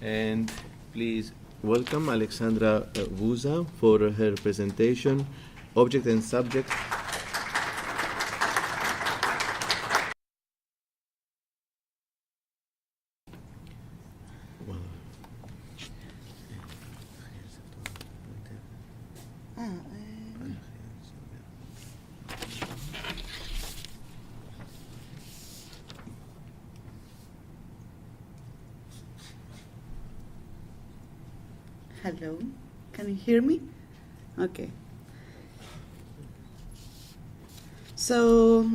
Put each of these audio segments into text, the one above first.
And please welcome Alexandra Vouza for her presentation, Object and Subject. Hello, can you hear me? Okay. So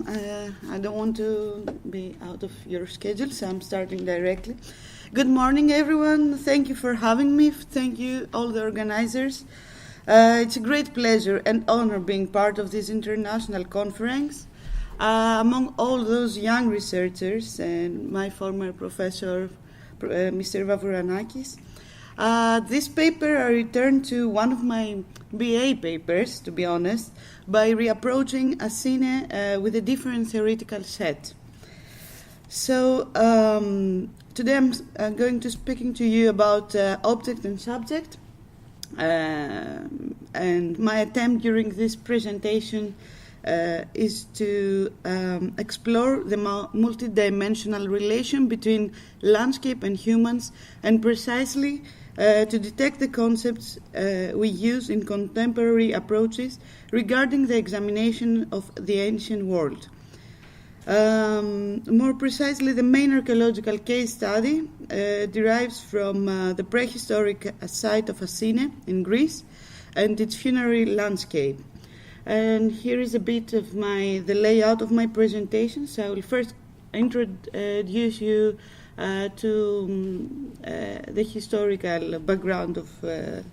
I don't want to be out of your schedule, so I'm starting directly. Good morning, everyone. Thank you for having me. Thank you, all the organizers. It's a great pleasure and honor being part of this international conference. Among all those young researchers and my former professor, Mr. Vavouranakis, this paper I returned to one of my BA papers, to be honest, by reapproaching Asine with a different theoretical set. So today I'm going to speaking to you about object and subject, and my attempt during this presentation is to explore the multidimensional relation between landscape and humans, and precisely to detect the concepts we use in contemporary approaches regarding the examination of the ancient world. More precisely, the main archaeological case study derives from the prehistoric site of Asine in Greece and its funerary landscape. And here is a bit of the layout of my presentation. So I will first introduce you to the historical background of the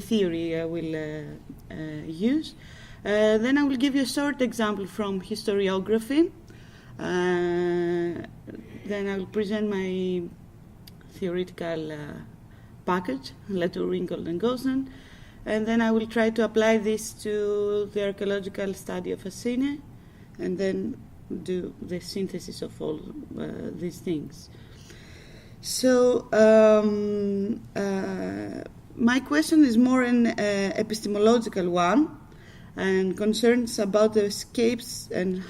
theory I will use. Then I will give you a short example from historiography. Then I will present my theoretical package, Latour, Ringgold, and Gosden. And then I will try to apply this to the archaeological study of Asine, and then do the synthesis of all these things. So my question is more an epistemological one, and concerns about the escapes and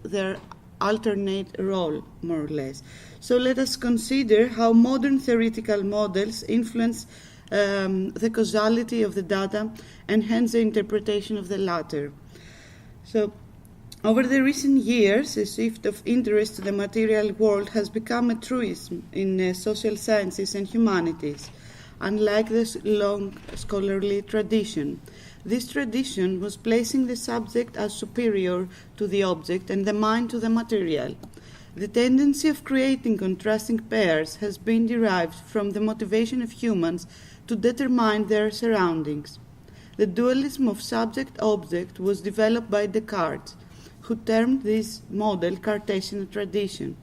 their alternate role, more or less. So let us consider how modern theoretical models influence the causality of the data and hence the interpretation of the latter. So over the recent years, a shift of interest to the material world has become a truism in social sciences and humanities, unlike this long scholarly tradition. This tradition was placing the subject as superior to the object and the mind to the material. The tendency of creating contrasting pairs has been derived from the motivation of humans to determine their surroundings. The dualism of subject-object was developed by Descartes, who termed this model Cartesian tradition.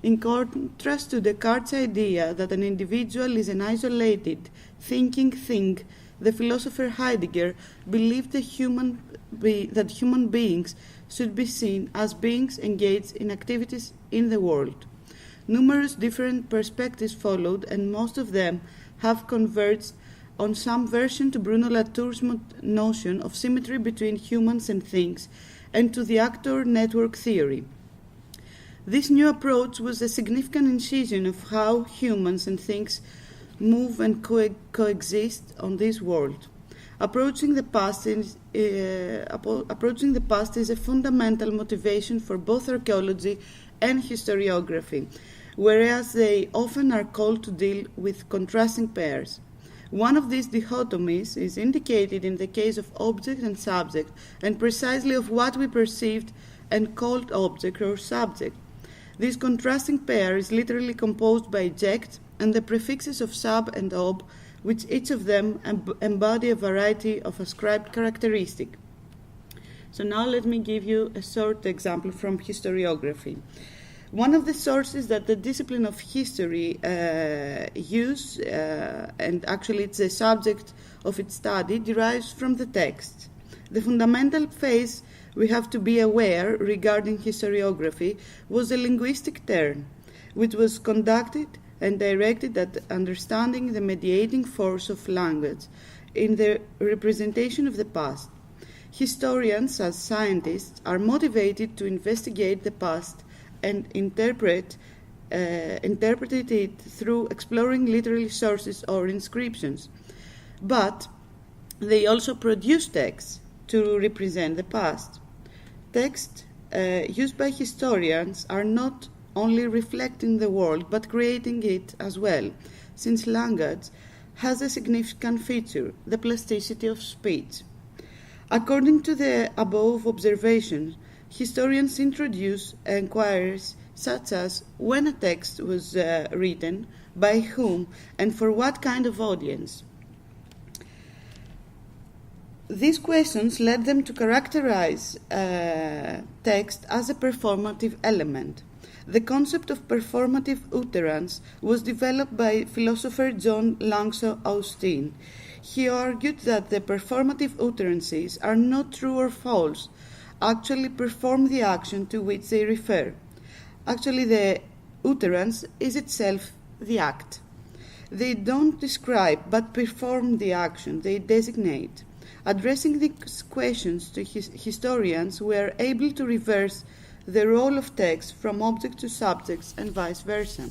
In contrast to Descartes' idea that an individual is an isolated, thinking thing, the philosopher Heidegger believed that human beings should be seen as beings engaged in activities in the world. Numerous different perspectives followed, and most of them have converged on some version to Bruno Latour's notion of symmetry between humans and things, and to the actor network theory. This new approach was a significant incision of how humans and things move and coexist on this world. Approaching the past is a fundamental motivation for both archaeology and historiography, whereas they often are called to deal with contrasting pairs. One of these dichotomies is indicated in the case of object and subject, and precisely of what we perceived and called object or subject. This contrasting pair is literally composed by eject and the prefixes of sub and ob, which each of them embody a variety of ascribed characteristic. So now let me give you a short example from historiography. One of the sources that the discipline of history use, and actually it's the subject of its study, derives from the text. The fundamental phase we have to be aware regarding historiography was a linguistic turn, which was conducted and directed at understanding the mediating force of language in the representation of the past. Historians, as scientists, are motivated to investigate the past and interpret it through exploring literary sources or inscriptions. But they also produce texts to represent the past. Texts used by historians are not only reflecting the world but creating it as well, since language has a significant feature, the plasticity of speech. According to the above observations, historians introduce inquiries such as when a text was written, by whom, and for what kind of audience. These questions led them to characterize text as a performative element. The concept of performative utterance was developed by philosopher John Langshaw Asine. He argued that the performative utterances are not true or false, actually perform the action to which they refer. Actually, the utterance is itself the act. They don't describe but perform the action, they designate. Addressing these questions to historians were able to reverse the role of text from object to subjects and vice versa.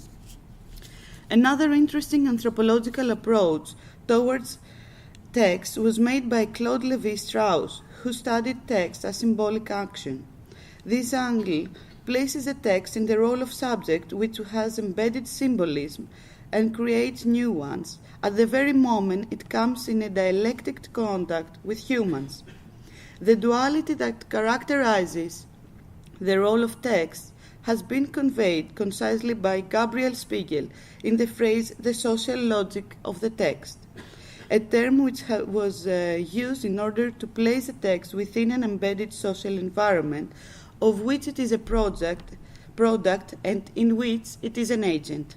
Another interesting anthropological approach towards text was made by Claude Lévi-Strauss, who studied text as symbolic action. This angle places a text in the role of subject which has embedded symbolism and creates new ones at the very moment it comes in a dialectic contact with humans. The duality that characterizes the role of text has been conveyed concisely by Gabriel Spiegel in the phrase "the social logic of the text," a term which was used in order to place a text within an embedded social environment of which it is a product and in which it is an agent.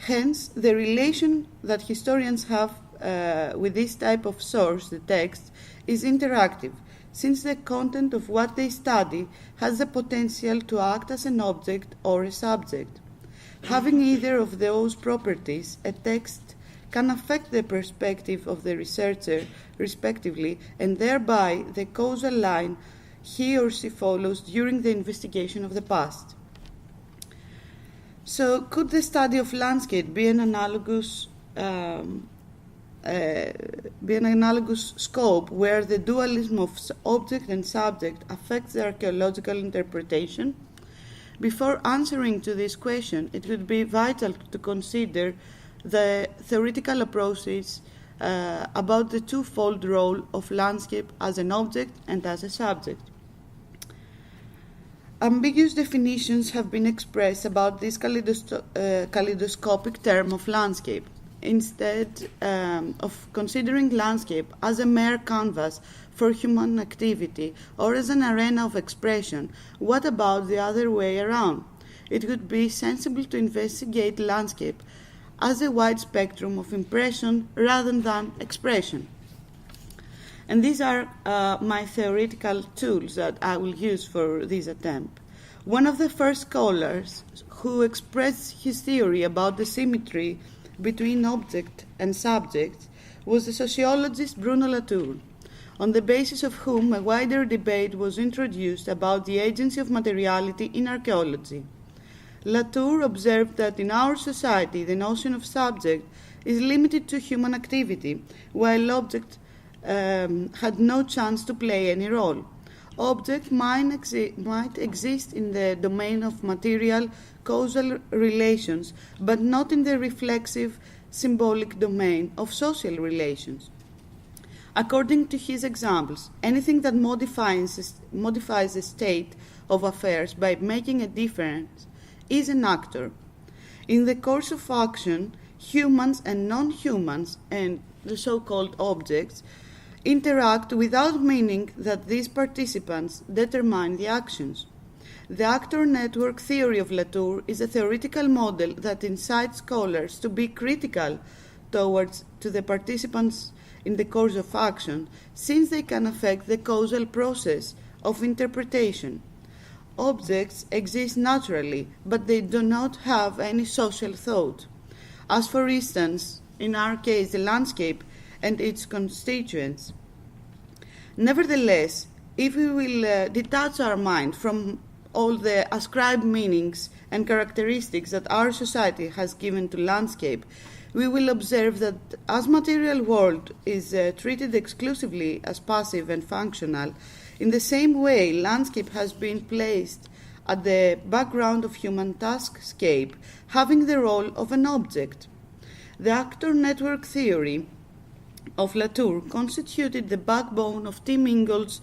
Hence, the relation that historians have with this type of source, the text, is interactive, since the content of what they study has the potential to act as an object or a subject. Having either of those properties, a text can affect the perspective of the researcher, respectively, and thereby the causal line he or she follows during the investigation of the past. So, could the study of landscape be an analogous scope where the dualism of object and subject affects the archaeological interpretation? Before answering to this question, it would be vital to consider the theoretical approaches about the twofold role of landscape as an object and as a subject. Ambiguous definitions have been expressed about this kaleidoscopic term of landscape. Instead of considering landscape as a mere canvas for human activity or as an arena of expression, what about the other way around? It would be sensible to investigate landscape as a wide spectrum of impression rather than expression. And these are my theoretical tools that I will use for this attempt. One of the first scholars who expressed his theory about the symmetry between object and subject was the sociologist Bruno Latour, on the basis of whom a wider debate was introduced about the agency of materiality in archaeology. Latour observed that in our society the notion of subject is limited to human activity, while object had no chance to play any role. Object might exist in the domain of material causal relations, but not in the reflexive symbolic domain of social relations. According to his examples, anything that modifies a state of affairs by making a difference is an actor. In the course of action, humans and non-humans, and the so-called objects, interact without meaning that these participants determine the actions. The actor network theory of Latour is a theoretical model that incites scholars to be critical to the participants in the course of action, since they can affect the causal process of interpretation. Objects exist naturally, but they do not have any social thought. as for instance, in our case, the landscape and its constituents. Nevertheless, if we will detach our mind from all the ascribed meanings and characteristics that our society has given to landscape, we will observe that as material world is treated exclusively as passive and functional, in the same way landscape has been placed at the background of human taskscape, having the role of an object. The actor network theory of Latour constituted the backbone of Tim Ingol's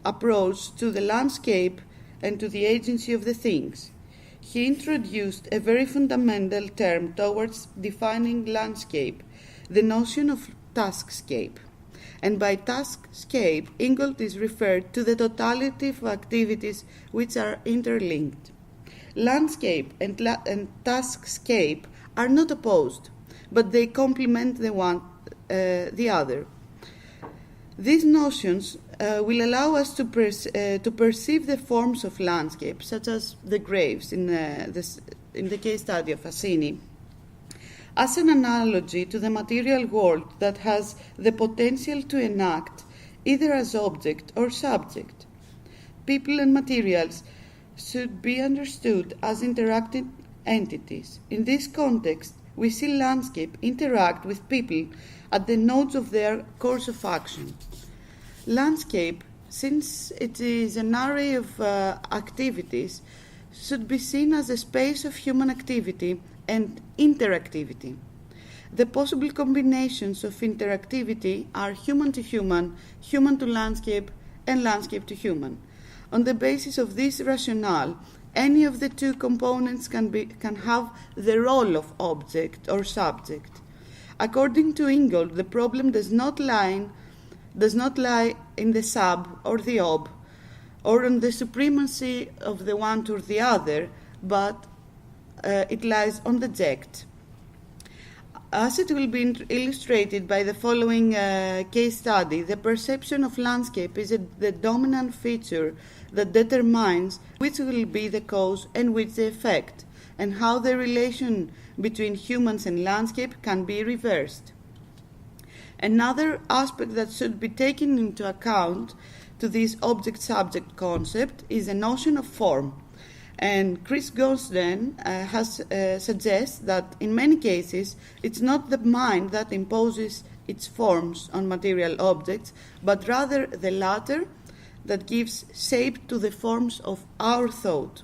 approach to the landscape and to the agency of the things. He introduced a very fundamental term towards defining landscape, the notion of taskscape. And by taskscape, Ingold is referred to the totality of activities which are interlinked. Landscape and taskscape are not opposed, but they complement the other. These notions will allow us to perceive the forms of landscape, such as the graves in the case study of Asine, as an analogy to the material world that has the potential to enact either as object or subject. People and materials should be understood as interacting entities. In this context, we see landscape interact with people at the nodes of their course of action. Landscape, since it is an array of activities, should be seen as a space of human activity and interactivity. The possible combinations of interactivity are human to human, human to landscape, and landscape to human. On the basis of this rationale, any of the two components can have the role of object or subject. According to Ingold, the problem does not lie in the sub or the ob, or on the supremacy of the one to the other, but it lies on the ject. As it will be illustrated by the following case study, the perception of landscape is the dominant feature that determines which will be the cause and which the effect, and how the relation between humans and landscape can be reversed. Another aspect that should be taken into account to this object-subject concept is the notion of form. And Chris Gosden suggests that in many cases it's not the mind that imposes its forms on material objects, but rather the latter that gives shape to the forms of our thought.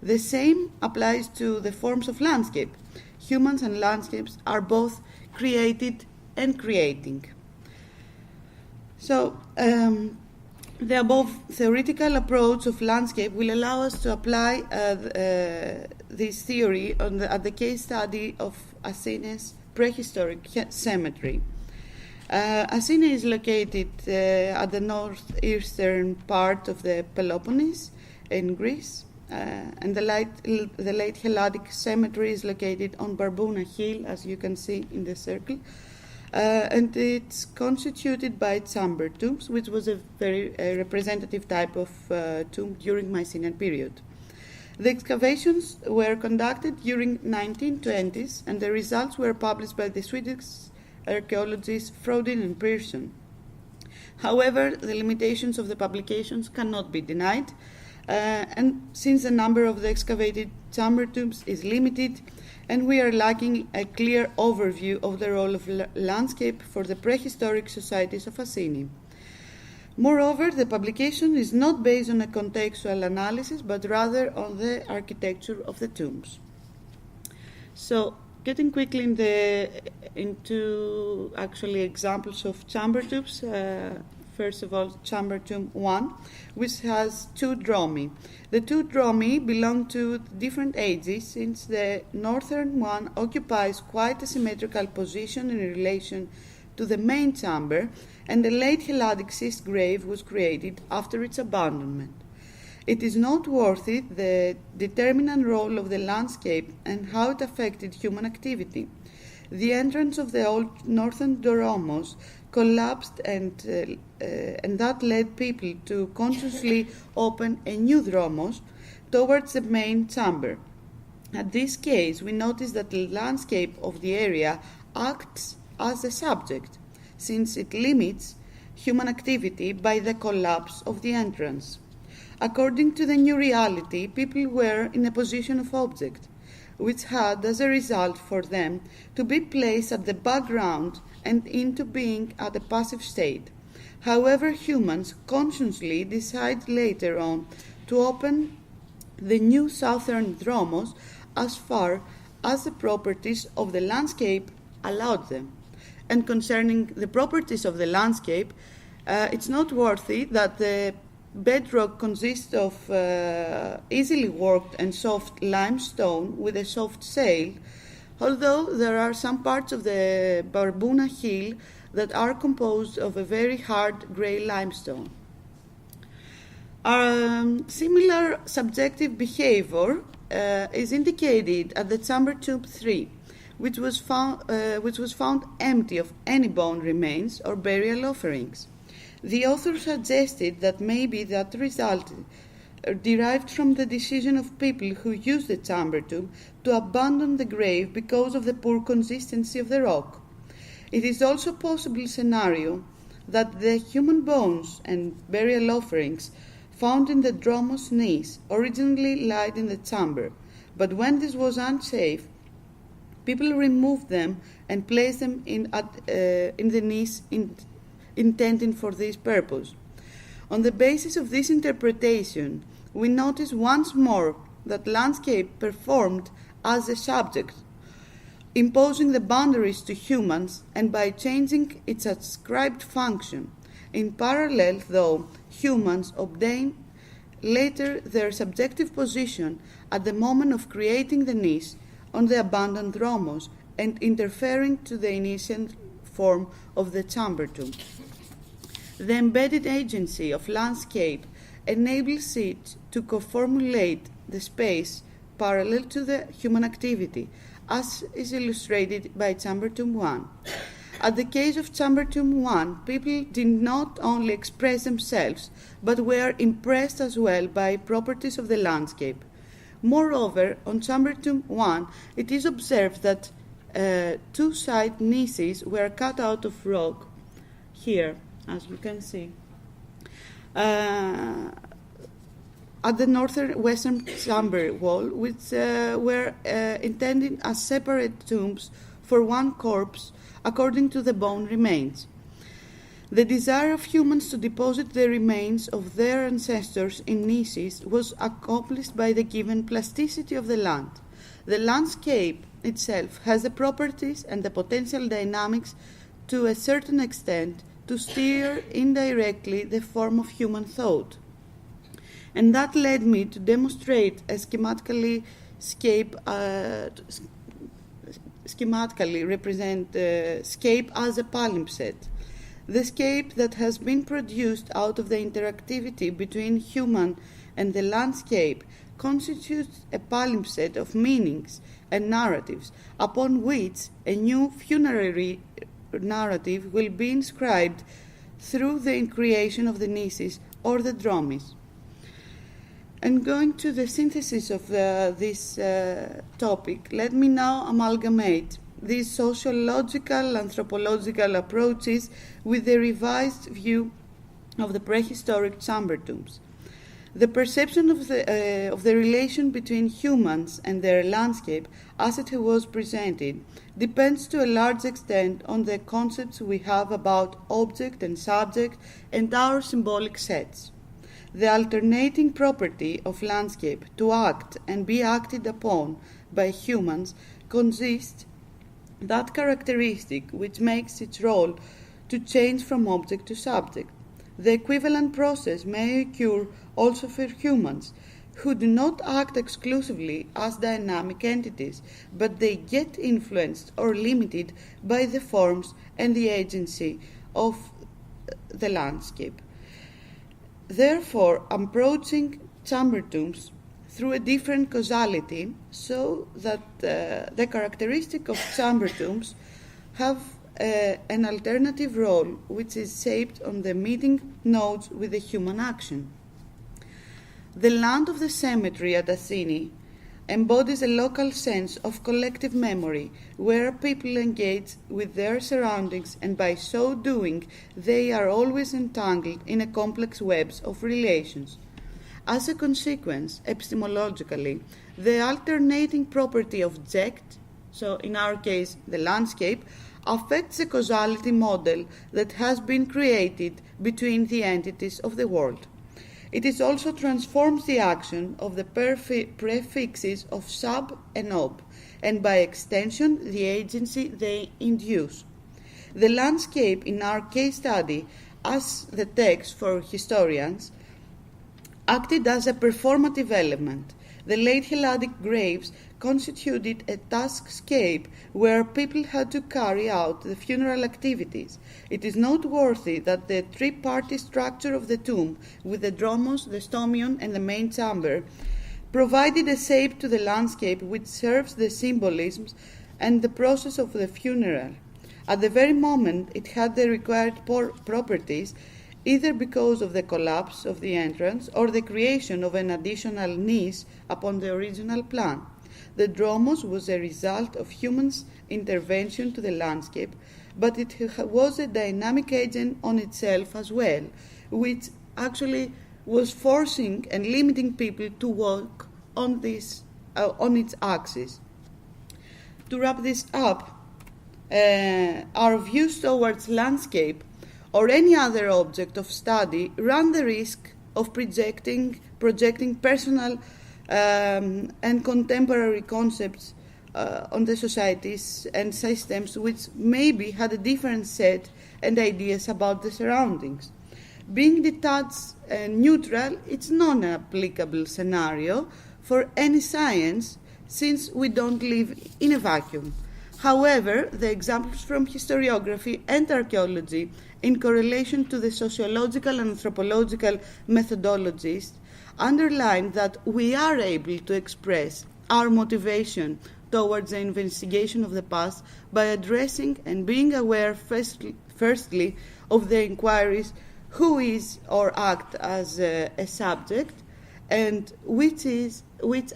The same applies to the forms of landscape. Humans and landscapes are both created and creating. So, the above theoretical approach of landscape will allow us to apply this theory at the case study of Asine's prehistoric cemetery. Asine is located at the northeastern part of the Peloponnese in Greece, and the late Helladic cemetery is located on Barbouna Hill, as you can see in the circle. And it's constituted by chamber tombs, which was a very representative type of tomb during Mycenaean period. The excavations were conducted during 1920s, and the results were published by the Swedish archaeologists Frodin and Persson. However, the limitations of the publications cannot be denied, and since the number of the excavated chamber tombs is limited, and we are lacking a clear overview of the role of landscape for the prehistoric societies of Asine. Moreover, the publication is not based on a contextual analysis, but rather on the architecture of the tombs. So, getting quickly into actually examples of chamber tombs. First of all, chamber tomb 1, which has two dromi. The two dromi belong to different ages, since the northern one occupies quite a symmetrical position in relation to the main chamber, and the late Helladic schist grave was created after its abandonment. It is noteworthy the determinant role of the landscape and how it affected human activity. The entrance of the old northern dromos collapsed, and that led people to consciously open a new dromos towards the main chamber. At this case, we notice that the landscape of the area acts as a subject, since it limits human activity by the collapse of the entrance. According to the new reality, people were in a position of object, which had as a result for them to be placed at the background and into being at a passive state. However, humans consciously decide later on to open the new southern dromos as far as the properties of the landscape allowed them. And concerning the properties of the landscape, it's noteworthy that the bedrock consists of easily worked and soft limestone with a soft shale, although there are some parts of the Barbuna Hill that are composed of a very hard grey limestone. Similar subjective behavior is indicated at the chamber tomb 3, which was found empty of any bone remains or burial offerings. The author suggested that maybe that result derived from the decision of people who used the chamber tomb to abandon the grave because of the poor consistency of the rock. It is also a possible scenario that the human bones and burial offerings found in the dromos niche originally lied in the chamber, but when this was unsafe, people removed them and placed them in the niche intended for this purpose. On the basis of this interpretation, we notice once more that landscape performed as a subject, imposing the boundaries to humans and by changing its ascribed function. In parallel, though, humans obtain later their subjective position at the moment of creating the niche on the abandoned dromos and interfering to the initial form of the chamber tomb. The embedded agency of landscape enables it to co-formulate the space parallel to the human activity, as is illustrated by chamber tomb 1. At the case of chamber tomb 1, people did not only express themselves, but were impressed as well by properties of the landscape. Moreover, on chamber tomb 1, it is observed that two side niches were cut out of rock here, as you can see, at the northwestern chamber wall, which were intended as separate tombs for one corpse according to the bone remains. The desire of humans to deposit the remains of their ancestors in niches was accomplished by the given plasticity of the land. The landscape itself has the properties and the potential dynamics to a certain extent to steer indirectly the form of human thought. And that led me to demonstrate a schematically represent scape as a palimpsest. The scape that has been produced out of the interactivity between human and the landscape constitutes a palimpsest of meanings and narratives upon which a new funerary narrative will be inscribed through the creation of the niches or the dromis. And going to the synthesis of this topic, let me now amalgamate these sociological, anthropological approaches with the revised view of the prehistoric chamber tombs. The perception of the relation between humans and their landscape, as it was presented, depends to a large extent on the concepts we have about object and subject and our symbolic sets. The alternating property of landscape to act and be acted upon by humans consists that characteristic which makes its role to change from object to subject. The equivalent process may occur also for humans, who do not act exclusively as dynamic entities, but they get influenced or limited by the forms and the agency of the landscape. Therefore, approaching chamber tombs through a different causality, so that the characteristic of chamber tombs have an alternative role which is shaped on the meeting nodes with the human action. The land of the cemetery at Asine embodies a local sense of collective memory, where people engage with their surroundings, and by so doing, they are always entangled in a complex webs of relations. As a consequence, epistemologically, the alternating property of object, so in our case the landscape, affects the causality model that has been created between the entities of the world. It is also transforms the action of the prefixes of sub and ob, and by extension the agency they induce. The landscape in our case study, as the text for historians, acted as a performative element. The late Helladic graves constituted a taskscape where people had to carry out the funeral activities. It is noteworthy that the three-party structure of the tomb, with the dromos, the stomion, and the main chamber, provided a shape to the landscape which serves the symbolisms and the process of the funeral. At the very moment it had the required properties, either because of the collapse of the entrance or the creation of an additional niche upon the original plan. The dromos was a result of humans' intervention to the landscape, but it was a dynamic agent on itself as well, which actually was forcing and limiting people to walk on its axis. To wrap this up, our views towards landscape or any other object of study run the risk of projecting personal and contemporary concepts on the societies and systems which maybe had a different set and ideas about the surroundings. Being detached and neutral, it's not an applicable scenario for any science, since we don't live in a vacuum. However, the examples from historiography and archaeology in correlation to the sociological and anthropological methodologies underline that we are able to express our motivation towards the investigation of the past by addressing and being aware firstly of the inquiries who is or acts as a subject and which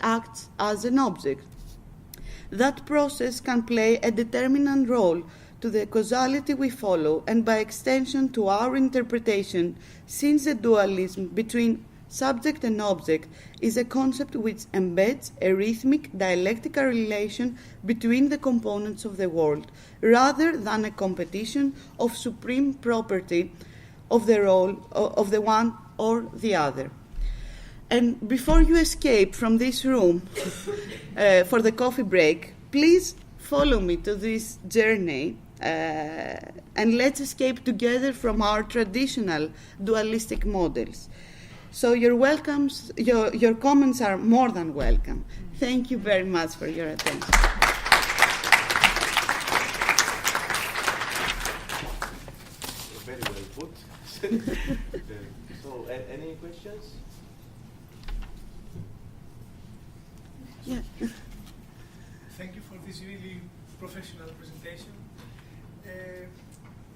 acts as an object. That process can play a determinant role to the causality we follow and by extension to our interpretation, since the dualism between subject and object is a concept which embeds a rhythmic dialectical relation between the components of the world, rather than a competition of supreme property of the role of the one or the other. And before you escape from this room for the coffee break, please follow me to this journey and let's escape together from our traditional dualistic models. So your comments are more than welcome. Thank you very much for your attention. Very well put. So, any questions? Yeah. Thank you for this really professional presentation.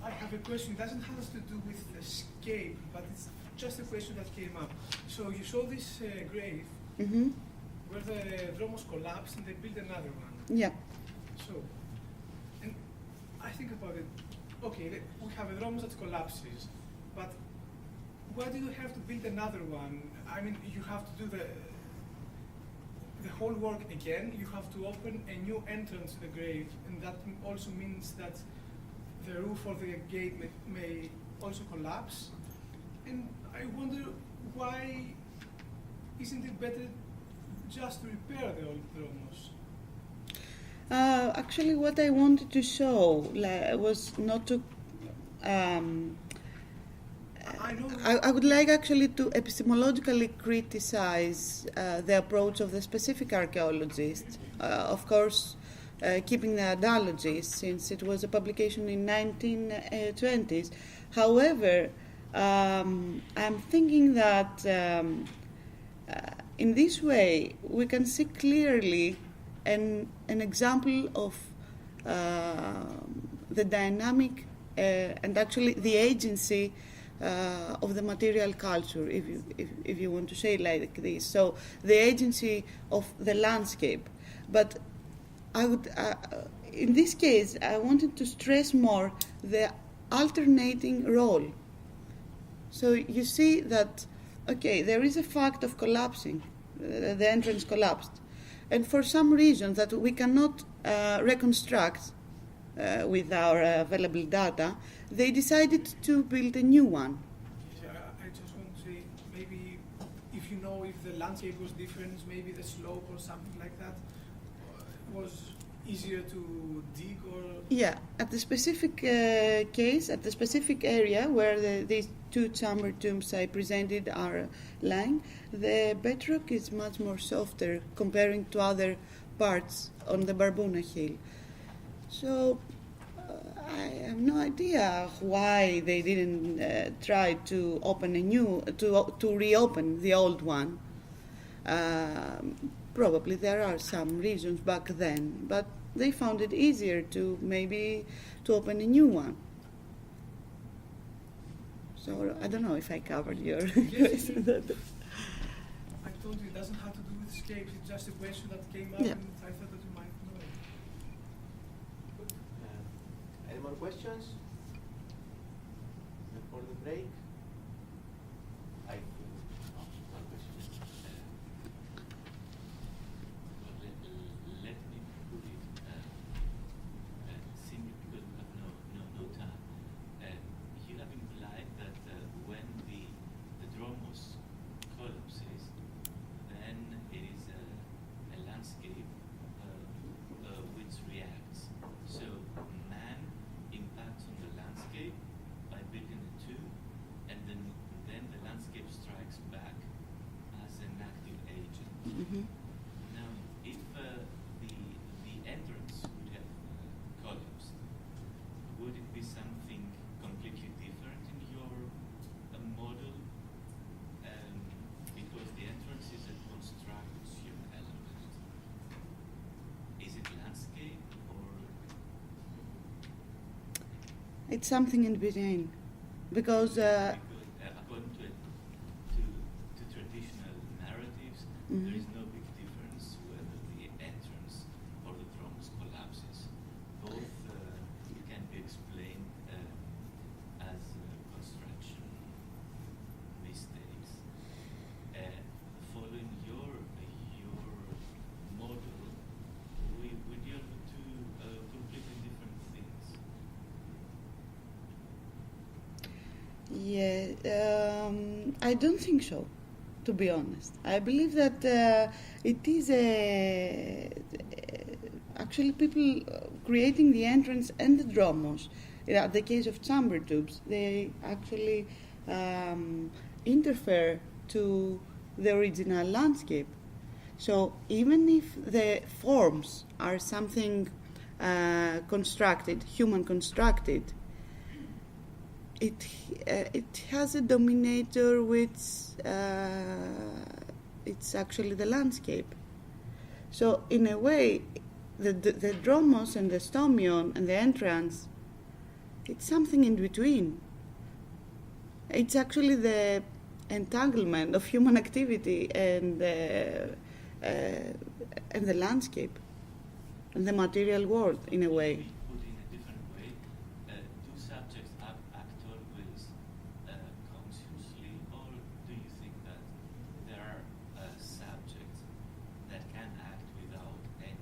I have a question. It doesn't have to do with escape, but it's just a question that came up. So you saw this grave where the dromos collapsed and they built another one. Yeah. So, and I think about it. Okay, we have a dromos that collapses, but why do you have to build another one? I mean, you have to do the whole work again. You have to open a new entrance to the grave, and that also means that the roof or the gate may also collapse. And I wonder, why isn't it better just to repair the old dromos? Actually, what I wanted to show was not to. I would like actually to epistemologically criticize the approach of the specific archaeologists. Of course, keeping the analogies, since it was a publication in 1920s. However, I'm thinking that in this way we can see clearly an example of the dynamic and actually the agency of the material culture, if you want to say it like this. So the agency of the landscape. But I would, in this case, I wanted to stress more the alternating role. So you see that, okay, there is a fact of collapsing, the entrance collapsed, and for some reason that we cannot reconstruct with our available data, they decided to build a new one. I just want to say, maybe if you know if the landscape was different, maybe the slope or something like that was easier to dig or... Yeah, at the specific case, at the specific area where these two chamber tombs I presented are lying, the bedrock is much more softer comparing to other parts on the Barbuna Hill. So I have no idea why they didn't try to open a new, to reopen the old one. Probably there are some reasons back then, but they found it easier to maybe to open a new one. So I don't know if I covered your question. I told you it doesn't have to do with escapes, it's just a question that came up Yeah. and I thought that you might know it. Good. Any more questions before the break? One question. Let me put it simply because we have no time. You have implied that when the dromos collapses, then it is a landscape which reacts. So man impacts on the landscape by building a tomb, and then the landscape strikes back as an active agent. Mhm. Now, if the entrance would have collapsed, would it be something completely different in your model? Because the entrance is a construction element. Is it landscape or? It's something in between, because Because according to traditional narratives, there is no big difference whether the entrance or the dromos collapses. Both can be explained as construction mistakes. Following your model, we deal with two completely different things. yeah, I don't think so, to be honest. I believe that it is actually people creating the entrance and the dromos. In the case of chamber tubes, they actually interfere to the original landscape. So even if the forms are something constructed, human constructed, it has a dominator which it's actually the landscape. So in a way, the dromos and the stomion and the entrance, it's something in between. It's actually the entanglement of human activity and the landscape and the material world in a way. Put in a different way, do subjects act always consciously, or do you think that there are subjects that can act without any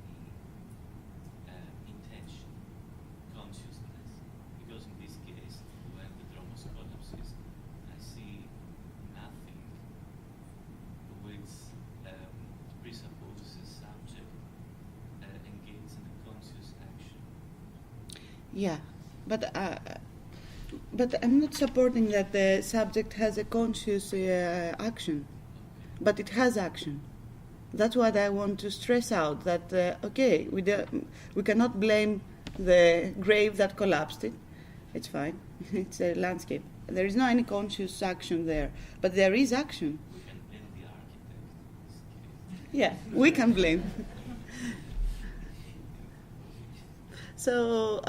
intention, consciousness? Because in this case, when the dromos collapses, I see nothing which presupposes a subject engaged in a conscious action. Yeah, but I'm not supporting that the subject has a conscious action, but it has action. That's what I want to stress out. That okay, we cannot blame the grave that collapsed it. It's fine. It's a landscape. There is no any conscious action there, but there is action. We can blame the architect in this case. Yeah, we can blame. So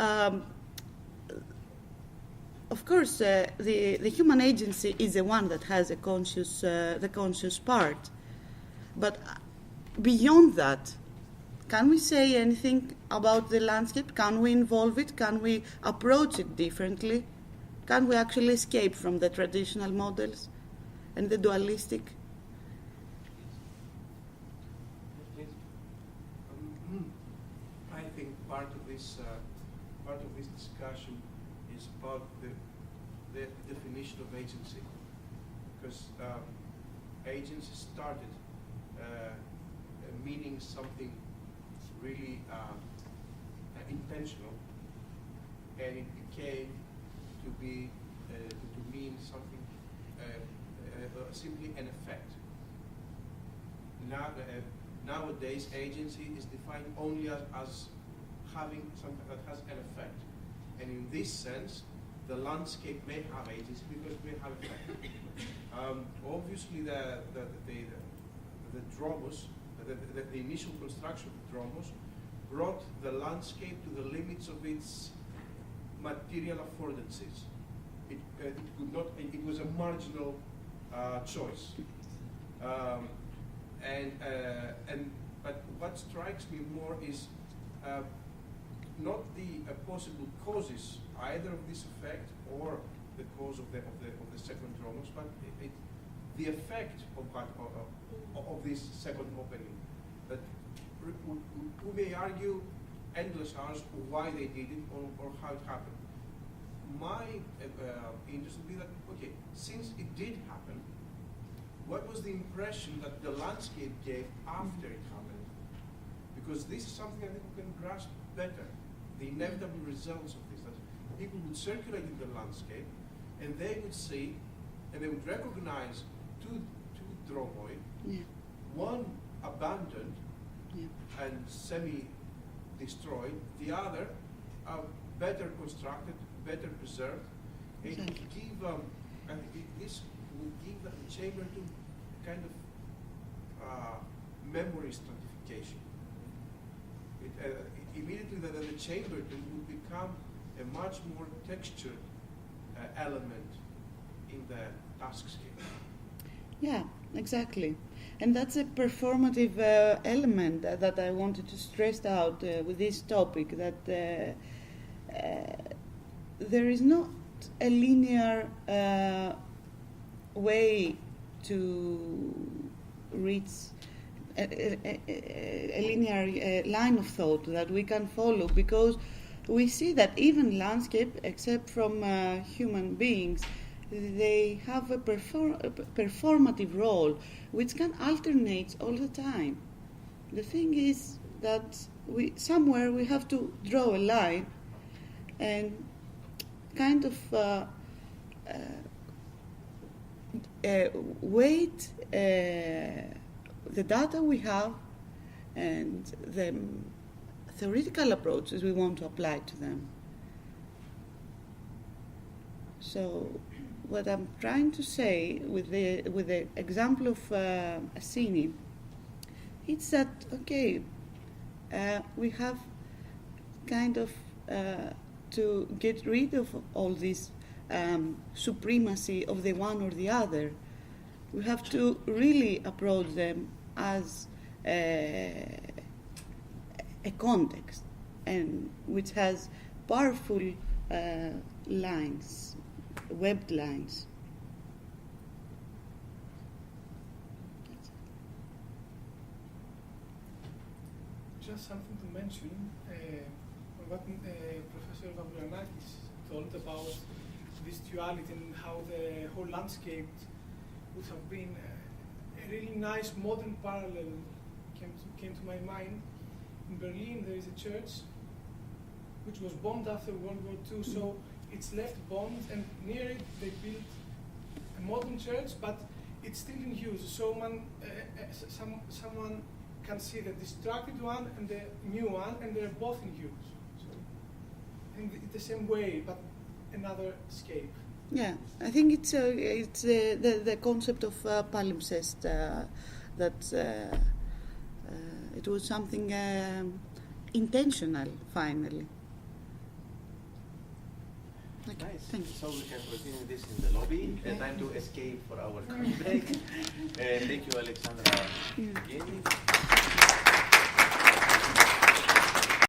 of course, the human agency is the one that has a conscious, the conscious part. But beyond that, can we say anything about the landscape? Can we involve it? Can we approach it differently? Can we actually escape from the traditional models and the dualistic? I think part of this discussion is about the definition of agency, because agency started meaning something really intentional, and it became to mean something simply an effect. Nowadays, agency is defined only as having something that has an effect, and in this sense, the landscape may have agency because it may have effect. Obviously, the dromos, the initial construction of the dromos, brought the landscape to the limits of its material affordances. It could not. It was a marginal choice. But what strikes me more is not the possible causes either of this effect or the cause of the second dromos, but the effect of this second opening. That we may argue endless hours why they did it or how it happened. My interest would be that, okay, since it did happen, what was the impression that the landscape gave after it happened? Because this is something I think we can grasp better, the inevitable results of this, that people would circulate in the landscape and they would see and they would recognize two dromoi, one abandoned and semi-destroyed, the other better constructed, better preserved. It would give, I think this would give the chamber to kind of memory stratification. Immediately the chamber would become a much more textured element in the taskscape. Yeah, exactly. And that's a performative element that I wanted to stress out with this topic, that there is not a linear way to reach a linear line of thought that we can follow, because we see that even landscape, except from human beings, they have a performative role which can alternate all the time. The thing is that somewhere we have to draw a line and kind of weight the data we have and the theoretical approaches we want to apply to them. So what I'm trying to say with the example of Asine, it's that, okay, we have kind of to get rid of all this supremacy of the one or the other. We have to really approach them as a context, and which has powerful lines, webbed lines. Just something to mention, what Professor Vouza told about this duality and how the whole landscape would have been a really nice modern parallel came to my mind. In Berlin there is a church which was bombed after World War II, so it's left bombed, and near it they built a modern church, but it's still in use. So someone can see the destructed one and the new one, and they're both in use. So in the same way, but another scape. Yeah, I think it's the concept of palimpsest, that it was something intentional, finally. Okay, Nice. thank you. So we can continue this in the lobby. Time to escape for our coffee break. Thank you, Alexandra. Yeah. Again.